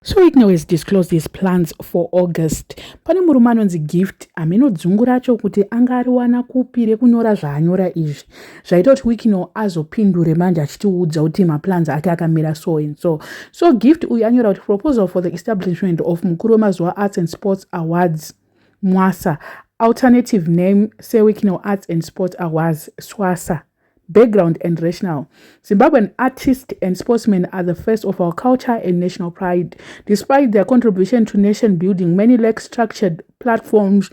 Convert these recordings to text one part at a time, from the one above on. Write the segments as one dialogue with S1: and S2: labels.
S1: Soweikno has disclosed his plans for August. Pane murume anonzi Gift hamenodzungu racho kuti angariwana kupi rekunyora zvaanyora izvi. Zvaita kuti Weekno azopindure manje achitiudza kuti maplans ake akamira so and so. So Gift uyu anyora kuti proposal for the establishment of mukuru wemazuva Arts and Sports Awards Mwasa, alternative name Soweikno Arts and Sports Awards Swasa. Background and rationale. Zimbabwean artists and sportsmen are the face of our culture and national pride. Despite their contribution to nation building, many lack structured platforms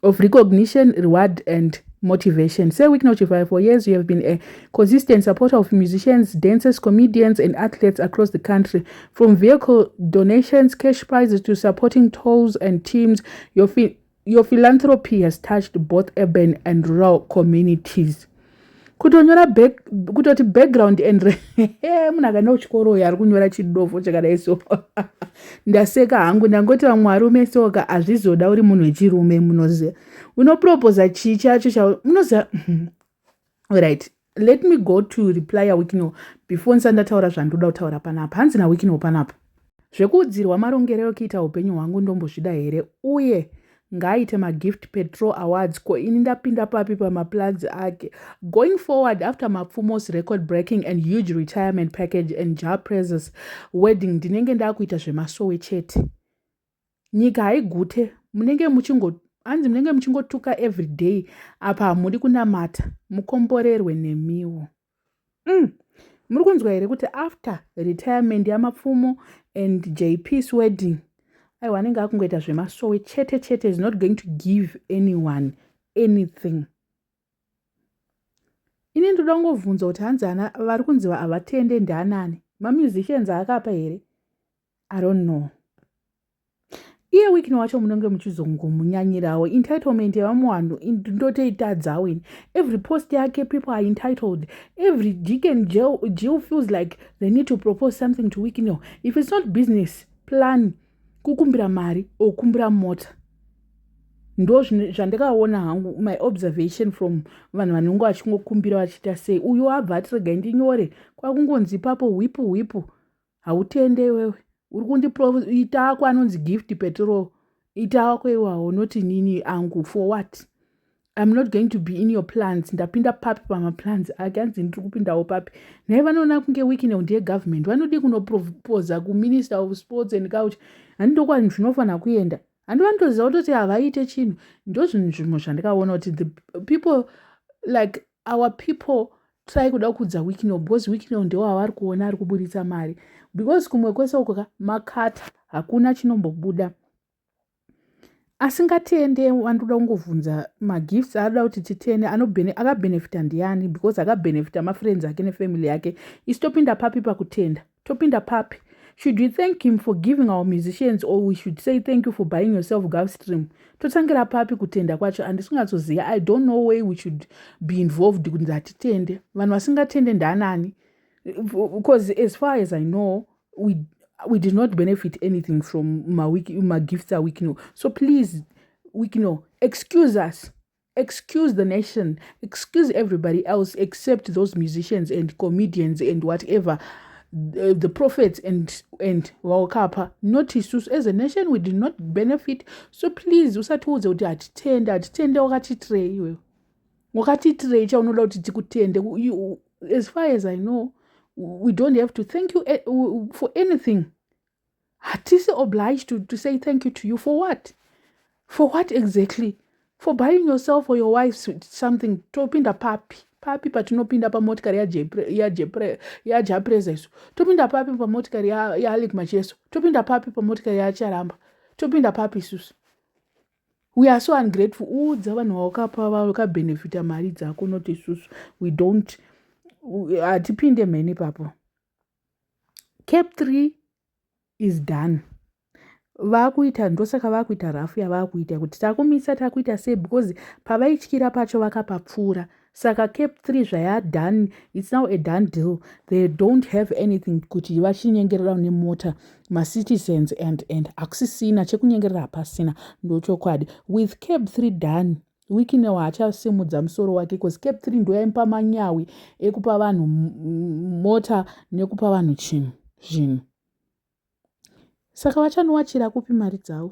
S1: of recognition, reward, and motivation. Soweikno Chivai, for years you have been a consistent supporter of musicians, dancers, comedians, and athletes across the country. From vehicle donations, cash prizes to supporting tours and teams, your philanthropy has touched both urban and rural communities. Kutonyora kutoti background and munhu akaenda kuchikoro uyo ari kunyora chidofo chakadai so ndaseka hangu ndangoti vamwarume soka hazvizoda uri munhu wechirume munoziva unoproposa chii chacho munoziva right. Let me go to reply yaWeekno before ndisati ndataura zvandoda kutaura panapa. Hanzi naWeekno panapa zvekuudzirwa marongero ekuita upenyu hwangu ndombozvida here uye ngaaite magift petrol awards ko ini ndapinda papi pamaplans ake going forward after mapfumo's record breaking and huge retirement package and job praises wedding ndinenge ndakuita zvemasowe chete. Nyika haigute munenge muchingotuka every day apa hamudi kunamata mukomborerwe nemiwo. Muri kunzwa here kuti after retirement yamapfumo and JP's wedding wanenge akungoita zvemasowe chete is not going to give anyone anything. Ini ndoda kungovhunza kuti hanzi vari kunziva havatende ndanani mamusicians akapa here I don't know. Iye Weekno wacho munenge muchizongomunyanyirawo entitlement yevamuwanhu ndoteitadzawo ini. Every post yake people are entitled. Every Dick and Jill feels like they need to propose something to Weekno. If it's not business plan kukumbira mari okumbira mota ndo zvandakaona hangu my observation from vanhu vanenge vachingokumbira vachiita sei uyu wabva ati regai ndinyore kwakungonzi papo hwipu hautende wewe uri kundiita ako anonzi gift petrol ita ako iwawo noti nini angu for what. I'm not going to be in your plans. Ndapinda papi pamaplans ake hanzi ndiri kupindawo papi. Naye vanoona kunge Weekno ndiye government vanodi kunoproposa kuminister of sports and culture handindokwani zvinofanira kuenda handi vanotoziva kutoti havaite chinhu. Ndo zvinhu zvimwe zvandikaona kuti the people like our people try kuda kudza Weekno because Weekno ndewo avari kuona ari kuburitsa mari because kumwe kwese uko makata hakuna chinombobuda. Asingatende wandoda kungovhunza magifts aada kuti titende akabenefita ndiani because akabenefita mafriends ake nefamily yake isi topinda papi pakutenda topinda papi. Should we thank him for giving our musicians or we should say thank you for buying yourself Gulfstream? Totangira papi kutenda kwacho andisingatsoziva. I don't know where we should be involved kunzi atitende vanhu vasingatende ndanani because as far as I know we did not benefit anything from my gifts are Weekno. So please, Weekno, excuse us, excuse the nation, excuse everybody else except those musicians and comedians and whatever, the prophets and Wakapa. Notice us as a nation we did not benefit. So please, usatiudze kuti atitende wakatitrei chaunoda kuti tikutende. As far as I know, we don't have to thank you for anything. Hatisi obliged to say thank you to you for what? For what exactly? For buying yourself or your wife something. Topinda papi patinopinda pamotikari yajapreza isu. Topinda papi pamotikari yaalik macheso. Topinda papi pamotikari yacharamba. Topinda papi isusu. We are so ungrateful. Udza vanhu vakapa vakabenefita mari dzako noti isusu. We don't. Atipinde many papo. Cap 3 is done. Vakuita ndosaka vakuita rafu yavakuita kuti takuita sei because pavaityira pacho vakapapfura. Saka Cap 3 zvaya done, it's now a done deal. They don't have anything kuti vachinyengerera nemota citizens and akusisina chekunyengerera pasina ndochokwadi. With Cap 3 done, Weekno hachasimudza musoro wake because Cap 3 ndo yaimpa manyawi ekupa vanhu mota nekupa vanhu zvinhu. saka vachanowachira kupi mari dzavo?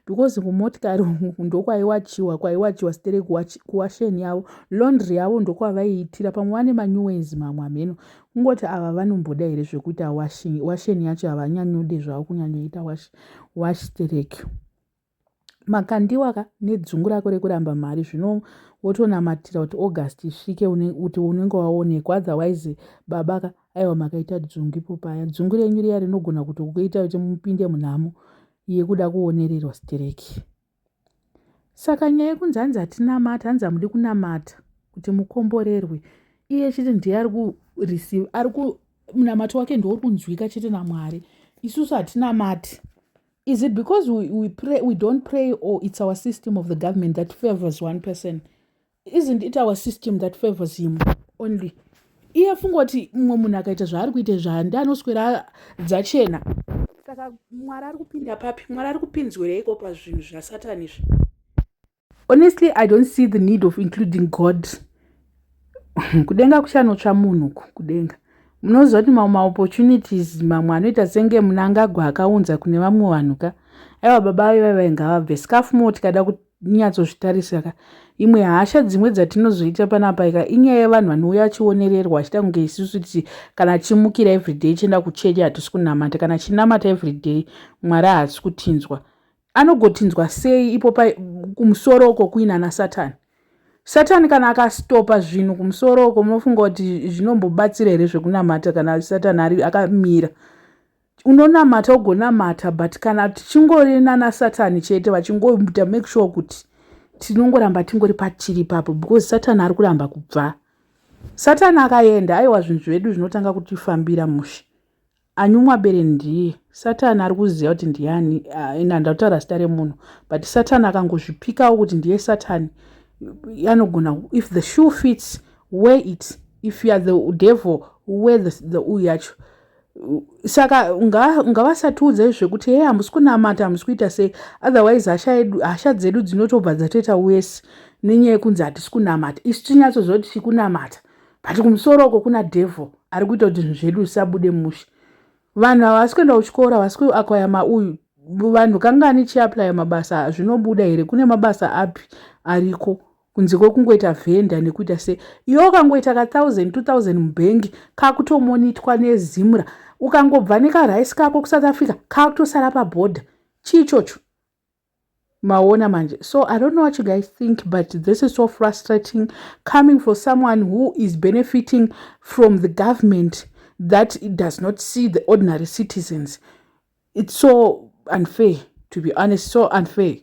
S1: Because kumotikari ndokwaiwachiwa sitere kuwasheni yavo, laundry yavo ndokwavaiitira, pamwe vane manyuwenzi mamwe ameno, kungoti ava vanomboda here zvekuita washeni yacho havanyanyode zvavo kunyanyoita washitereki. Makandiwaka nedzungu rako rekuramba mari zvino wotonamatira kuti August isvike kuti unenge waonekwa, otherwise babaka aiwa makaita dzungu ipo paya. Dzungu renyu riya rinogona kuti kuita kuti mupinde munhamo yekuda kuonererwa sitereki. Saka nyaya yekunzi hanzi hatinamata, hanzi hamudi kunamata kuti mukomborerwe, iye chete ndiye ari kureceive, munamato wake ndouri kunzwika chete naMwari, isusu hatinamati. Is it because we don't pray, or it's our system of the government that favors one person? Isn't it our system that favors him only? Iye fungoti mumwe munhu akaita zvaari kuita zvandi anoswera dzachena. Saka Mwari ari kupinda papi? Mwari ari kupinzwereiko pazvinhu zvaSatani izvi? Honestly, I don't see the need of including God. Kudenga kuchanotsva munhu kudenga. Munoziva kuti maopportunities mamwe anoita senge munangagwa akaunza kune vamwe vanhu ka. Aiwa baba vaivai ngavabve sikafu mo tikada kunyatsozvitarisa. Imwe hasha dzimwe dzatinozoita panapa inyaya yevanhu vanouya chionererwa achida kunge isusu kuti kana chimukira everyday chienda kuchechi hatisi kunamata, kana chinamata everyday Mwari haasi kutinzwa. Anogotinzwa sei ipo kumusoro uko kuina naSatani? Satani kana akastopa zvinhu kumusoro uko, munofunga kuti zvinombobatsira here zvekunamata kana Satani akamira? Unonamata ugonamata, but kana tichingorina naSatani chete vachingoita make sure kuti tinongoramba tingori patiri papo, because Satani ari kuramba kubva. Satani akaenda, aiwa zvinhu zvedu zvinotanga kutifambira mushe. Anyumwa bere ndiye. Satani ari kuziva kuti ndiani, ndautaura zita remunhu, but Satani akangozvipikawo kuti ndiye Satani, anogona, if the shoe fits, wear it. If you are the devil, wear the uyacho. Saka ngavasatiudza zvekuti hey, hamusi kunamata, hamusi kuita sei, otherwise hasha dzedu dzinotobva dzatoita wese nenyaya yekunzi hatisi kunamata. Isu tinyatsozoti tiri kunamata, but kumusoro uko kuna devil ari kuita kuti zvinhu zvedu zvisabude mushe. Vanhu havasi kuenda kuchikora, havasi kuakwaya mauyu, vanhu kangani chiaplya mabasa zvinobuda here? Kune mabasa api ariko kunze kwekungoita vhenda nekuita sei? Iwe ukangoita ka1000 2000 mubhengi kakutomonitwa nezimura, ukangobva nekaraisi kako kuSouth Africa kakutosara pabhodha, chii chocho? Maona manje. So I don't know what you guys think, but this is so frustrating coming from someone who is benefiting from the government that it does not see the ordinary citizens. It's so unfair, to be honest, so unfair.